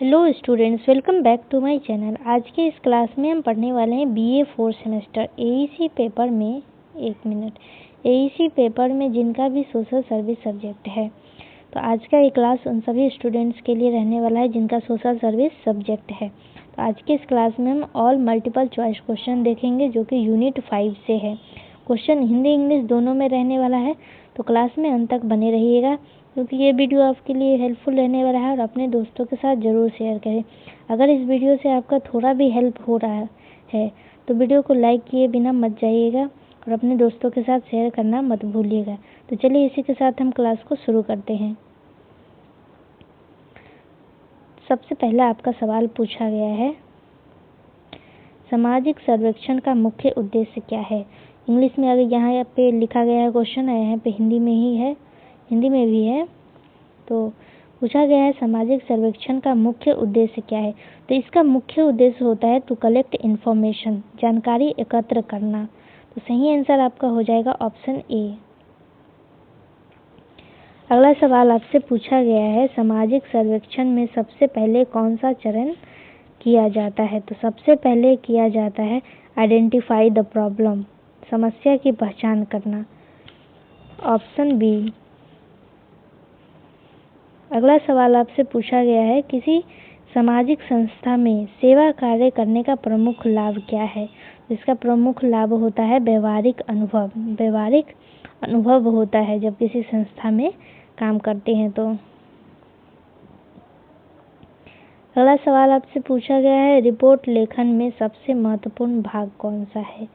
Hello students, welcome back to my channel. आज के इस क्लास में हम पढ़ने वाले हैं बीए 4 सेमेस्टर एईसी पेपर में एईसी पेपर में जिनका भी सोशल सर्विस सब्जेक्ट है। तो आज का ये क्लास उन सभी स्टूडेंट्स के लिए रहने वाला है जिनका सोशल सर्विस सब्जेक्ट है। तो आज के इस क्लास में हम ऑल मल्टीपल चॉइस क्वेश्चन देखेंगे जो कि यूनिट 5 से है। क्वेश्चन हिंदी इंग्लिश दोनों में रहने वाला है, तो क्लास में अंत तक बने रहिएगा क्योंकि ये वीडियो आपके लिए हेल्पफुल रहने वाला है। और अपने दोस्तों के साथ ज़रूर शेयर करें। अगर इस वीडियो से आपका थोड़ा भी हेल्प हो रहा है तो वीडियो को लाइक किए बिना मत जाइएगा और अपने दोस्तों के साथ शेयर करना मत भूलिएगा। तो चलिए इसी के साथ हम क्लास को शुरू करते हैं। सबसे पहला आपका सवाल पूछा गया है, सामाजिक सर्वेक्षण का मुख्य उद्देश्य क्या है। इंग्लिश में अगर यहाँ पे लिखा गया है क्वेश्चन है, यहाँ पे हिंदी में ही है, हिंदी में भी है। तो पूछा गया है सामाजिक सर्वेक्षण का मुख्य उद्देश्य क्या है। तो इसका मुख्य उद्देश्य होता है टू कलेक्ट इन्फॉर्मेशन, जानकारी एकत्र करना। तो सही आंसर आपका हो जाएगा ऑप्शन ए। अगला सवाल आपसे पूछा गया है, सामाजिक सर्वेक्षण में सबसे पहले कौन सा चरण किया जाता है। तो सबसे पहले किया जाता है आइडेंटिफाई द प्रॉब्लम, समस्या की पहचान करना, ऑप्शन बी। अगला सवाल आपसे पूछा गया है, किसी सामाजिक संस्था में सेवा कार्य करने का प्रमुख लाभ क्या है। इसका प्रमुख लाभ होता है व्यवहारिक अनुभव होता है जब किसी संस्था में काम करते हैं। तो अगला सवाल आपसे पूछा गया है, रिपोर्ट लेखन में सबसे महत्वपूर्ण भाग कौन सा है।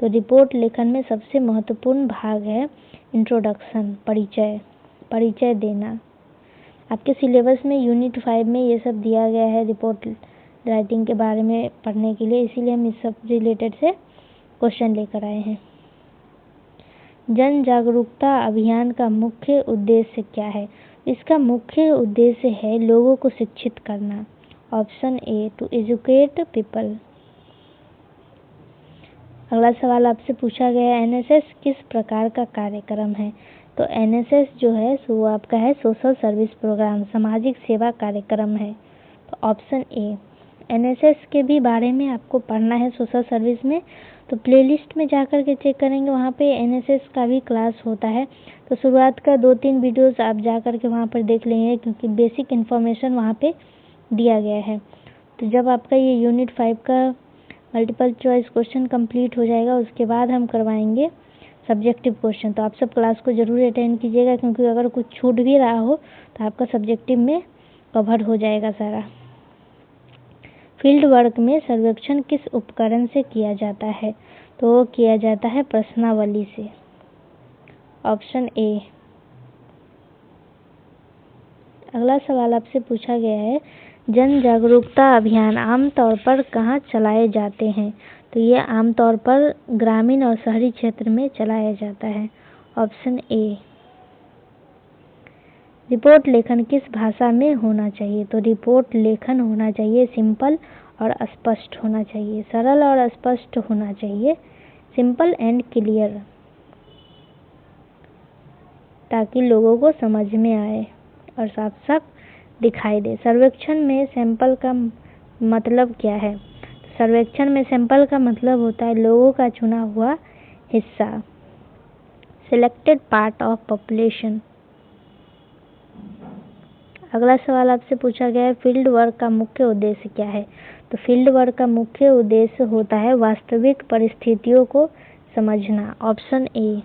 तो रिपोर्ट लेखन में सबसे महत्वपूर्ण भाग है इंट्रोडक्शन, परिचय देना। आपके सिलेबस में यूनिट 5 में ये सब दिया गया है रिपोर्ट राइटिंग के बारे में पढ़ने के लिए, इसीलिए हम इस सब रिलेटेड से क्वेश्चन लेकर आए हैं। जन जागरूकता अभियान का मुख्य उद्देश्य क्या है। इसका मुख्य उद्देश्य है लोगों को शिक्षित करना, option A, to educate people. अगला सवाल आपसे पूछा गया है, एनएसएस किस प्रकार का कार्यक्रम है। तो एनएसएस जो है वो आपका है सोशल सर्विस प्रोग्राम, सामाजिक सेवा कार्यक्रम है। तो ऑप्शन ए। एनएसएस के भी बारे में आपको पढ़ना है सोशल सर्विस में, तो प्लेलिस्ट में जाकर के चेक करेंगे, वहाँ पे एनएसएस का भी क्लास होता है। तो शुरुआत का 2-3 वीडियोस आप जाकर के वहाँ पर देख लेंगे क्योंकि बेसिक इन्फॉर्मेशन वहाँ पे दिया गया है। तो जब आपका ये यूनिट 5 का मल्टीपल चॉइस क्वेश्चन कंप्लीट हो जाएगा उसके बाद हम करवाएंगे सब्जेक्टिव क्वेश्चन। तो आप सब क्लास को जरूर अटेंड कीजिएगा क्योंकि अगर कुछ छूट भी रहा हो तो आपका सब्जेक्टिव में कवर हो जाएगा सारा। फील्ड वर्क में सर्वेक्षण किस उपकरण से किया जाता है। तो वो किया जाता है प्रश्नावली से, ऑप्शन ए। अगला सवाल आपसे पूछा गया है, जन जागरूकता अभियान आमतौर पर कहाँ चलाए जाते हैं। तो ये आमतौर पर ग्रामीण और शहरी क्षेत्र में चलाया जाता है, ऑप्शन ए। रिपोर्ट लेखन किस भाषा में होना चाहिए। तो रिपोर्ट लेखन होना चाहिए सिंपल और स्पष्ट होना चाहिए, सरल और स्पष्ट होना चाहिए, सिंपल एंड क्लियर, ताकि लोगों को समझ में आए और साफ साफ दिखाई दे। सर्वेक्षण में सैंपल का मतलब क्या है। सर्वेक्षण में सैंपल का मतलब होता है लोगों का चुना हुआ हिस्सा, सिलेक्टेड पार्ट ऑफ पॉपुलेशन। अगला सवाल आपसे पूछा गया है, फील्ड वर्क का मुख्य उद्देश्य क्या है। तो फील्ड वर्क का मुख्य उद्देश्य होता है वास्तविक परिस्थितियों को समझना, ऑप्शन ए।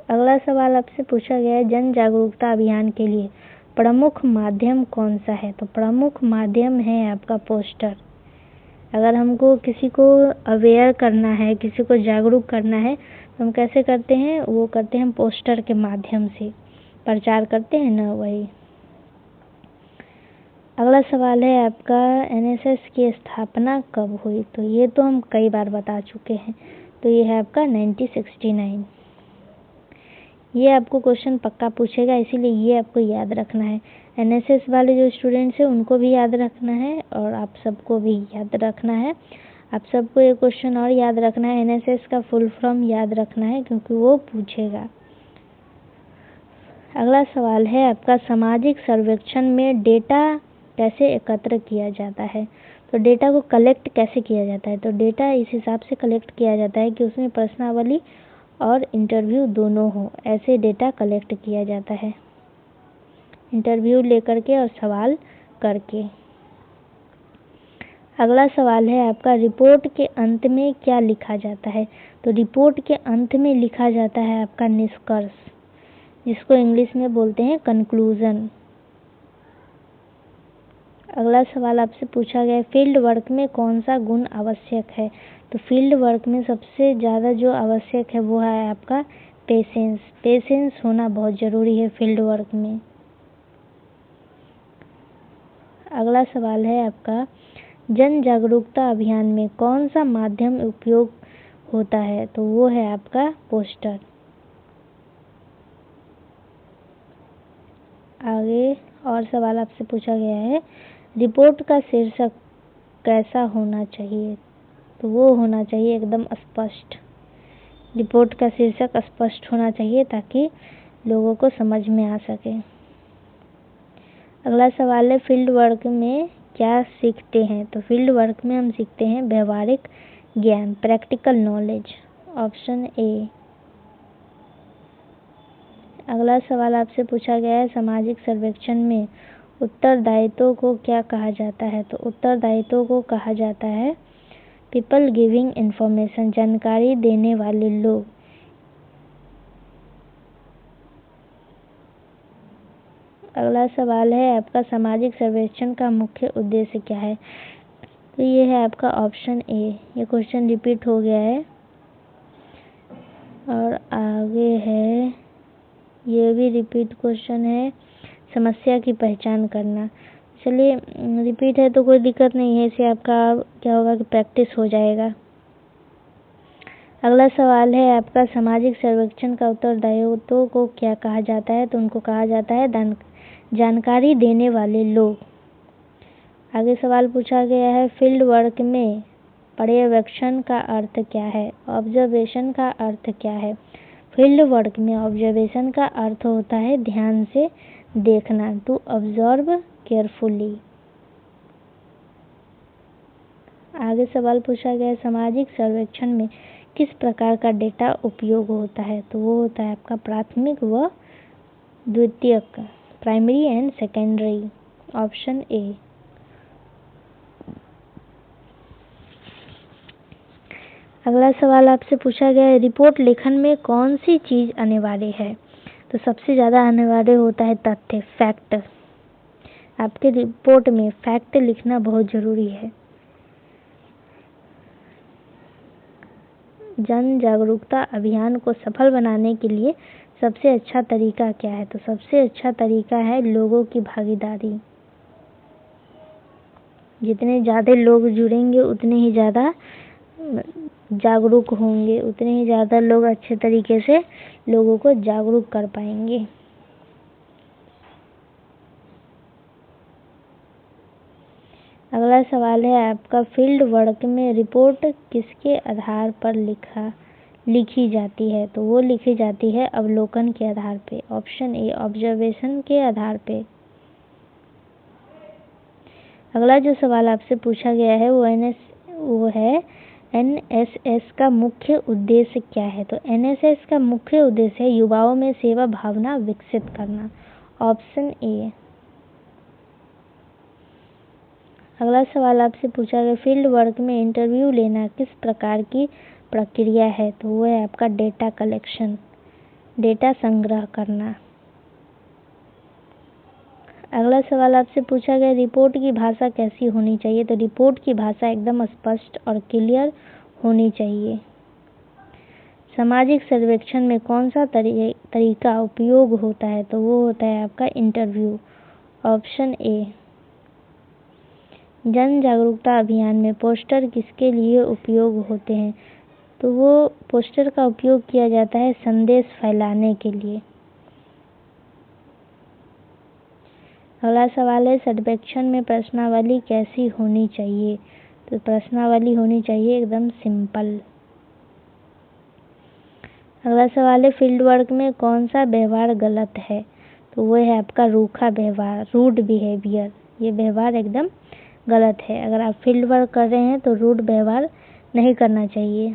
अगला सवाल आपसे पूछा गया है, जन जागरूकता अभियान के लिए प्रमुख माध्यम कौन सा है। तो प्रमुख माध्यम है आपका पोस्टर। अगर हमको किसी को अवेयर करना है, किसी को जागरूक करना है तो हम कैसे करते हैं, वो करते हैं पोस्टर के माध्यम से प्रचार करते हैं ना, वही। अगला सवाल है आपका, एनएसएस की स्थापना कब हुई। तो ये तो हम कई बार बता चुके हैं। तो ये है आपका 1969। ये आपको क्वेश्चन पक्का पूछेगा, इसीलिए ये आपको याद रखना है। एनएसएस वाले जो स्टूडेंट्स हैं उनको भी याद रखना है और आप सबको भी याद रखना है। आप सबको ये क्वेश्चन और याद रखना है, एनएसएस का फुल फॉर्म याद रखना है क्योंकि वो पूछेगा। अगला सवाल है आपका, सामाजिक सर्वेक्षण में डेटा कैसे एकत्र किया जाता है। तो डेटा को कलेक्ट कैसे किया जाता है। तो डेटा इस हिसाब से कलेक्ट किया जाता है कि उसमें प्रश्नावली और इंटरव्यू दोनों हो, ऐसे डेटा कलेक्ट किया जाता है, इंटरव्यू लेकर के और सवाल करके। अगला सवाल है आपका, रिपोर्ट के अंत में क्या लिखा जाता है। तो रिपोर्ट के अंत में लिखा जाता है आपका निष्कर्ष, जिसको इंग्लिश में बोलते हैं कंक्लूजन। अगला सवाल आपसे पूछा गया है, फील्ड वर्क में कौन सा गुण आवश्यक है। तो फील्ड वर्क में सबसे ज़्यादा जो आवश्यक है वो है आपका पेशेंस। पेशेंस होना बहुत ज़रूरी है फील्ड वर्क में। अगला सवाल है आपका, जन जागरूकता अभियान में कौन सा माध्यम उपयोग होता है। तो वो है आपका पोस्टर। आगे और सवाल आपसे पूछा गया है, रिपोर्ट का शीर्षक कैसा होना चाहिए। तो वो होना चाहिए एकदम स्पष्ट। रिपोर्ट का शीर्षक स्पष्ट होना चाहिए ताकि लोगों को समझ में आ सके। अगला सवाल है, फील्ड वर्क में क्या सीखते हैं। तो फील्ड वर्क में हम सीखते हैं व्यवहारिक ज्ञान, प्रैक्टिकल नॉलेज, ऑप्शन ए। अगला सवाल आपसे पूछा गया है, सामाजिक सर्वेक्षण में उत्तरदायित्व को क्या कहा जाता है। तो उत्तरदायित्व को कहा जाता है पीपल गिविंग इंफॉर्मेशन, जानकारी देने वाले लोग। अगला सवाल है आपका, सामाजिक सर्वेक्षण का मुख्य उद्देश्य क्या है। तो ये है आपका ऑप्शन ए। ये क्वेश्चन रिपीट हो गया है। और आगे है, ये भी रिपीट क्वेश्चन है, समस्या की पहचान करना। चलिए रिपीट है तो कोई दिक्कत नहीं है, इससे आपका क्या होगा कि प्रैक्टिस हो जाएगा। अगला सवाल है आपका, सामाजिक सर्वेक्षण का उत्तरदायित्व को क्या कहा जाता है। तो उनको कहा जाता है जानकारी देने वाले लोग। आगे सवाल पूछा गया है, फील्ड वर्क में पर्यवेक्षण का अर्थ क्या है। ऑब्जर्वेशन का अर्थ क्या है। फील्ड वर्क में ऑब्जर्वेशन का अर्थ होता है ध्यान से देखना, टू ऑब्जर्व केयरफुली। आगे सवाल पूछा गया है, सामाजिक सर्वेक्षण में किस प्रकार का डेटा उपयोग होता है। तो वो होता है आपका प्राथमिक व द्वितीयक, primary and secondary, option A. अगला सवाल आपसे पूछा गया है, रिपोर्ट लेखन में कौन सी चीज़ अनिवार्य है। तो सबसे ज़्यादा अनिवार्य होता है तथ्य, फैक्ट। आपके रिपोर्ट में फैक्ट लिखना बहुत ज़रूरी है। जन जागरूकता अभियान को सफल बनाने के लिए सबसे अच्छा तरीका क्या है। तो सबसे अच्छा तरीका है लोगों की भागीदारी। जितने ज़्यादा लोग जुड़ेंगे उतने ही ज़्यादा जागरूक होंगे, उतने ही ज़्यादा लोग अच्छे तरीके से लोगों को जागरूक कर पाएंगे। अगला सवाल है आपका, फील्ड वर्क में रिपोर्ट किसके आधार पर लिखी जाती है। तो वो लिखी जाती है अवलोकन के आधार पे, ऑप्शन ए, ऑब्जर्वेशन के आधार पे। अगला जो सवाल आपसे पूछा गया है वो है एनएसएस का मुख्य उद्देश्य क्या है। तो एनएसएस का मुख्य उद्देश्य है युवाओं में सेवा भावना विकसित करना, ऑप्शन ए। अगला सवाल आपसे पूछा गया, फील्ड वर्क में इंटरव्यू लेना किस प्रकार की प्रक्रिया है। तो वो है आपका डेटा कलेक्शन, डेटा संग्रह करना। अगला सवाल आपसे पूछा गया, रिपोर्ट की भाषा कैसी होनी चाहिए। तो रिपोर्ट की भाषा एकदम स्पष्ट और क्लियर होनी चाहिए। सामाजिक सर्वेक्षण में कौन सा तरीका उपयोग होता है। तो वो होता है आपका इंटरव्यू, ऑप्शन ए। जन जागरूकता अभियान में पोस्टर किसके लिए उपयोग होते हैं। तो वो पोस्टर का उपयोग किया जाता है संदेश फैलाने के लिए। अगला सवाल है, सर्वेक्षण में प्रश्नावली कैसी होनी चाहिए। तो प्रश्नावली होनी चाहिए एकदम सिंपल। अगला सवाल है, फील्ड वर्क में कौन सा व्यवहार गलत है। तो वो है आपका रूखा व्यवहार, रूड बिहेवियर। ये व्यवहार एकदम गलत है। अगर आप फील्ड वर्क कर रहे हैं तो रूड व्यवहार नहीं करना चाहिए।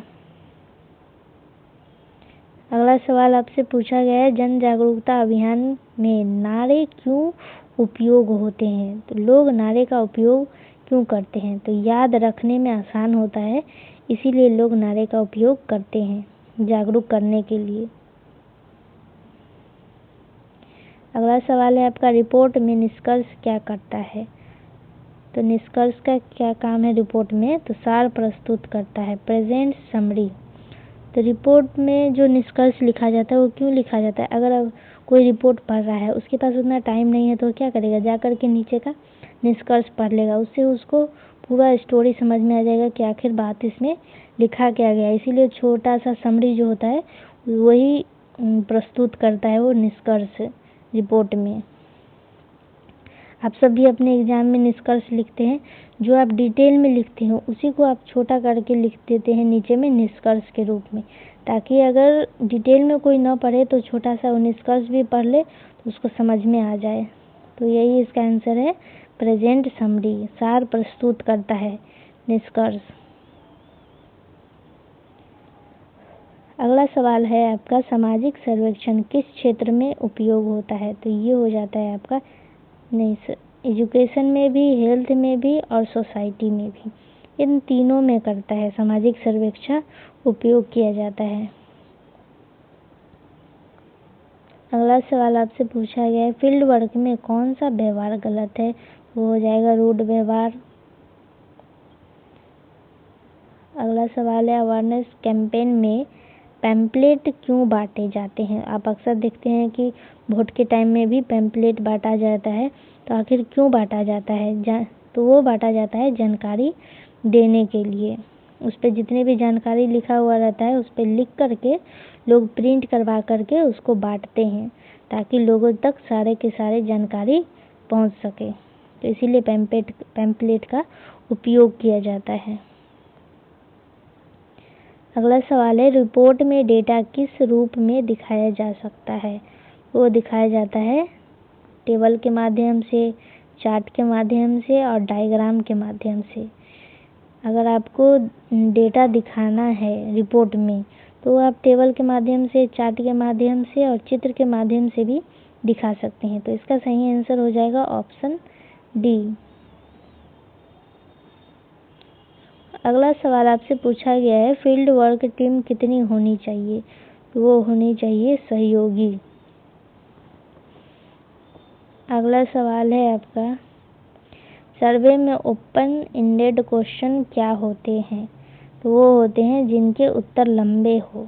अगला सवाल आपसे पूछा गया है, जन जागरूकता अभियान में नारे क्यों उपयोग होते हैं? तो लोग नारे का उपयोग क्यों करते हैं? तो याद रखने में आसान होता है, इसीलिए लोग नारे का उपयोग करते हैं जागरूक करने के लिए। अगला सवाल है आपका, रिपोर्ट में निष्कर्ष क्या करता है? तो निष्कर्ष का क्या काम है रिपोर्ट में? तो सार प्रस्तुत करता है, प्रेजेंट समरी। तो रिपोर्ट में जो निष्कर्ष लिखा जाता है वो क्यों लिखा जाता है? अगर कोई रिपोर्ट पढ़ रहा है, उसके पास उतना टाइम नहीं है तो क्या करेगा, जाकर के नीचे का निष्कर्ष पढ़ लेगा। उससे उसको पूरा स्टोरी समझ में आ जाएगा कि आखिर बात इसमें लिखा क्या गया। इसीलिए छोटा सा समरी जो होता है वही प्रस्तुत करता है वो निष्कर्ष रिपोर्ट में। आप सब भी अपने एग्जाम में निष्कर्ष लिखते हैं, जो आप डिटेल में लिखते हो उसी को आप छोटा करके लिख देते हैं नीचे में निष्कर्ष के रूप में, ताकि अगर डिटेल में कोई न पढ़े तो छोटा सा वो निष्कर्ष भी पढ़ ले तो उसको समझ में आ जाए। तो यही इसका आंसर है, प्रेजेंट समरी, सार प्रस्तुत करता है निष्कर्ष। अगला सवाल है आपका, सामाजिक सर्वेक्षण किस क्षेत्र में उपयोग होता है? तो ये हो जाता है आपका एजुकेशन में भी, हेल्थ में भी और सोसाइटी में भी, इन तीनों में करता है सामाजिक सर्वेक्षण उपयोग किया जाता है। अगला सवाल आपसे पूछा गया है, फील्ड वर्क में कौन सा व्यवहार गलत है? वो हो जाएगा रूड व्यवहार। अगला सवाल है, अवेयरनेस कैंपेन में पैम्पलेट क्यों बांटे जाते हैं? आप अक्सर देखते हैं कि वोट के टाइम में भी पैम्पलेट बांटा जाता है, तो आखिर क्यों बांटा जाता है? तो वो बांटा जाता है जानकारी देने के लिए। उस पर जितने भी जानकारी लिखा हुआ रहता है उस पर लिख करके लोग प्रिंट करवा करके उसको बांटते हैं, ताकि लोगों तक सारे के सारे जानकारी पहुंच सके। तो इसीलिए पैम्पलेट का उपयोग किया जाता है। अगला सवाल है, रिपोर्ट में डेटा किस रूप में दिखाया जा सकता है? वो दिखाया जाता है टेबल के माध्यम से, चार्ट के माध्यम से और डायग्राम के माध्यम से। अगर आपको डेटा दिखाना है रिपोर्ट में तो आप टेबल के माध्यम से, चार्ट के माध्यम से और चित्र के माध्यम से भी दिखा सकते हैं। तो इसका सही आंसर हो जाएगा ऑप्शन डी। अगला सवाल आपसे पूछा गया है, फील्ड वर्क टीम कितनी होनी चाहिए? तो वो होनी चाहिए सहयोगी। अगला सवाल है आपका, सर्वे में ओपन एंडेड क्वेश्चन क्या होते हैं? तो वो होते हैं जिनके उत्तर लंबे हो,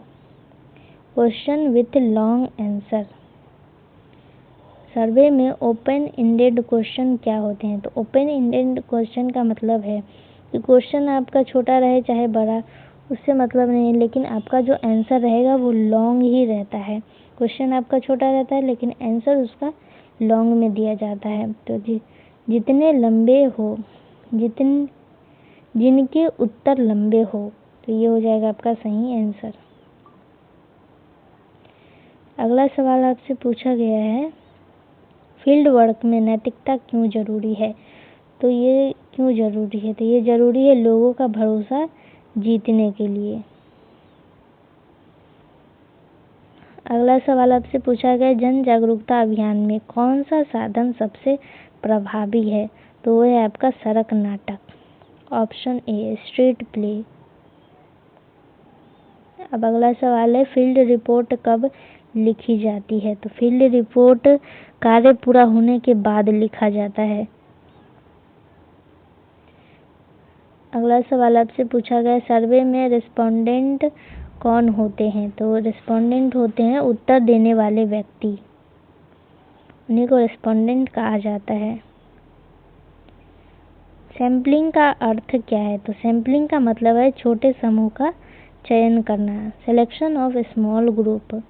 क्वेश्चन विथ लॉन्ग आंसर। सर्वे में ओपन एंडेड क्वेश्चन क्या होते हैं? तो ओपन एंडेड क्वेश्चन का मतलब है कि क्वेश्चन आपका छोटा रहे चाहे बड़ा, उससे मतलब नहीं है, लेकिन आपका जो आंसर रहेगा वो लॉन्ग ही रहता है। क्वेश्चन आपका छोटा रहता है लेकिन आंसर उसका लॉन्ग में दिया जाता है। तो जितने लंबे हो, जिनके उत्तर लंबे हो, तो ये हो जाएगा आपका सही आंसर। अगला सवाल आपसे पूछा गया है, फील्ड वर्क में नैतिकता क्यों जरूरी है? तो ये क्यों जरूरी है? तो ये जरूरी है लोगों का भरोसा जीतने के लिए। अगला सवाल आपसे पूछा गया, जन जागरूकता अभियान में कौन सा साधन सबसे प्रभावी है? तो वो है आपका सड़क नाटक, ऑप्शन ए स्ट्रीट प्ले। अब अगला सवाल है, फील्ड रिपोर्ट कब लिखी जाती है? तो फील्ड रिपोर्ट कार्य पूरा होने के बाद लिखा जाता है। अगला सवाल आपसे पूछा गया, सर्वे में रिस्पोंडेंट कौन होते हैं? तो रिस्पोंडेंट होते हैं उत्तर देने वाले व्यक्ति, उन्हीं को रिस्पोंडेंट कहा जाता है। सैम्पलिंग का अर्थ क्या है? तो सैम्पलिंग का मतलब है छोटे समूह का चयन करना, सिलेक्शन ऑफ स्मॉल ग्रुप,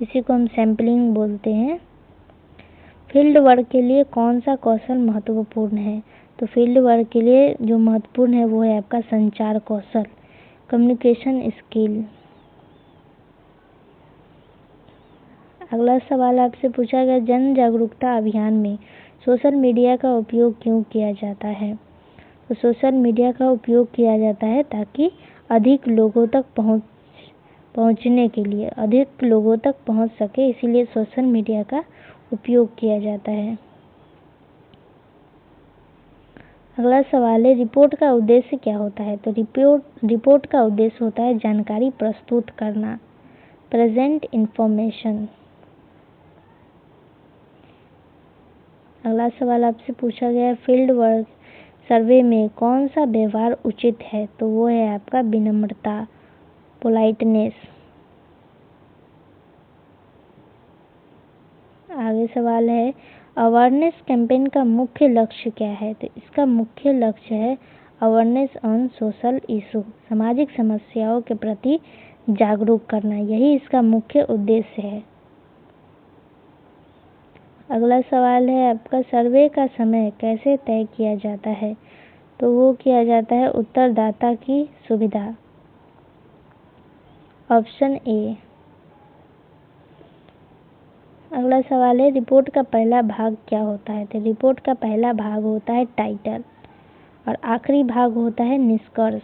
इसी को हम सैम्पलिंग बोलते हैं। फील्ड वर्क के लिए कौन सा कौशल महत्वपूर्ण है? तो फील्ड वर्क के लिए जो महत्वपूर्ण है वो है आपका संचार कौशल, कम्युनिकेशन स्किल। अगला सवाल आपसे पूछा गया, जन जागरूकता अभियान में सोशल मीडिया का उपयोग क्यों किया जाता है? तो सोशल मीडिया का उपयोग किया जाता है ताकि अधिक लोगों तक पहुंचने के लिए अधिक लोगों तक पहुंच सके, इसीलिए सोशल मीडिया का उपयोग किया जाता है। अगला सवाल है, रिपोर्ट का उद्देश्य क्या होता है? तो रिपोर्ट का उद्देश्य होता है जानकारी प्रस्तुत करना, प्रेजेंट इंफॉर्मेशन। अगला सवाल आपसे पूछा गया है, फील्ड वर्क सर्वे में कौन सा व्यवहार उचित है? तो वो है आपका विनम्रता, पोलाइटनेस। आगे सवाल है, अवेयरनेस कैंपेन का मुख्य लक्ष्य क्या है? तो इसका मुख्य लक्ष्य है अवेयरनेस ऑन सोशल इशू, सामाजिक समस्याओं के प्रति जागरूक करना, यही इसका मुख्य उद्देश्य है। अगला सवाल है आपका, सर्वे का समय कैसे तय किया जाता है? तो वो किया जाता है उत्तरदाता की सुविधा, ऑप्शन ए। अगला सवाल है, रिपोर्ट का पहला भाग क्या होता है? तो रिपोर्ट का पहला भाग होता है टाइटल और आखिरी भाग होता है निष्कर्ष।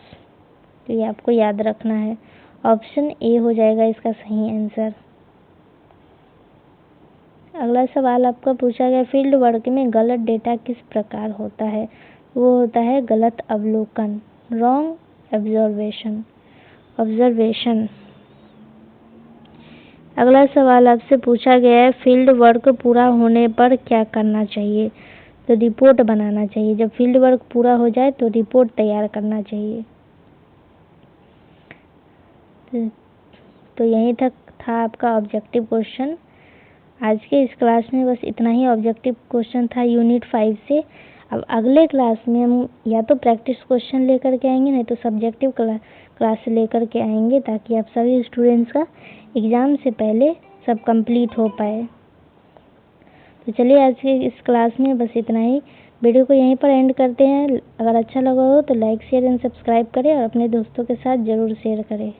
तो ये आपको याद रखना है, ऑप्शन ए हो जाएगा इसका सही आंसर। अगला सवाल आपका पूछा गया, फील्ड वर्क में गलत डेटा किस प्रकार होता है? वो होता है गलत अवलोकन, रॉन्ग ऑब्जर्वेशन। अगला सवाल आपसे पूछा गया है, फील्ड वर्क पूरा होने पर क्या करना चाहिए? तो रिपोर्ट बनाना चाहिए। जब फील्ड वर्क पूरा हो जाए तो रिपोर्ट तैयार करना चाहिए। तो यहीं तक था आपका ऑब्जेक्टिव क्वेश्चन। आज के इस क्लास में बस इतना ही ऑब्जेक्टिव क्वेश्चन था यूनिट 5 से। अब अगले क्लास में हम या तो प्रैक्टिस क्वेश्चन लेकर के आएंगे, नहीं तो सब्जेक्टिव क्लास लेकर के आएंगे, ताकि आप सभी स्टूडेंट्स का एग्ज़ाम से पहले सब कंप्लीट हो पाए। तो चलिए आज के इस क्लास में बस इतना ही। वीडियो को यहीं पर एंड करते हैं। अगर अच्छा लगा हो तो लाइक, शेयर एंड सब्सक्राइब करें और अपने दोस्तों के साथ ज़रूर शेयर करें।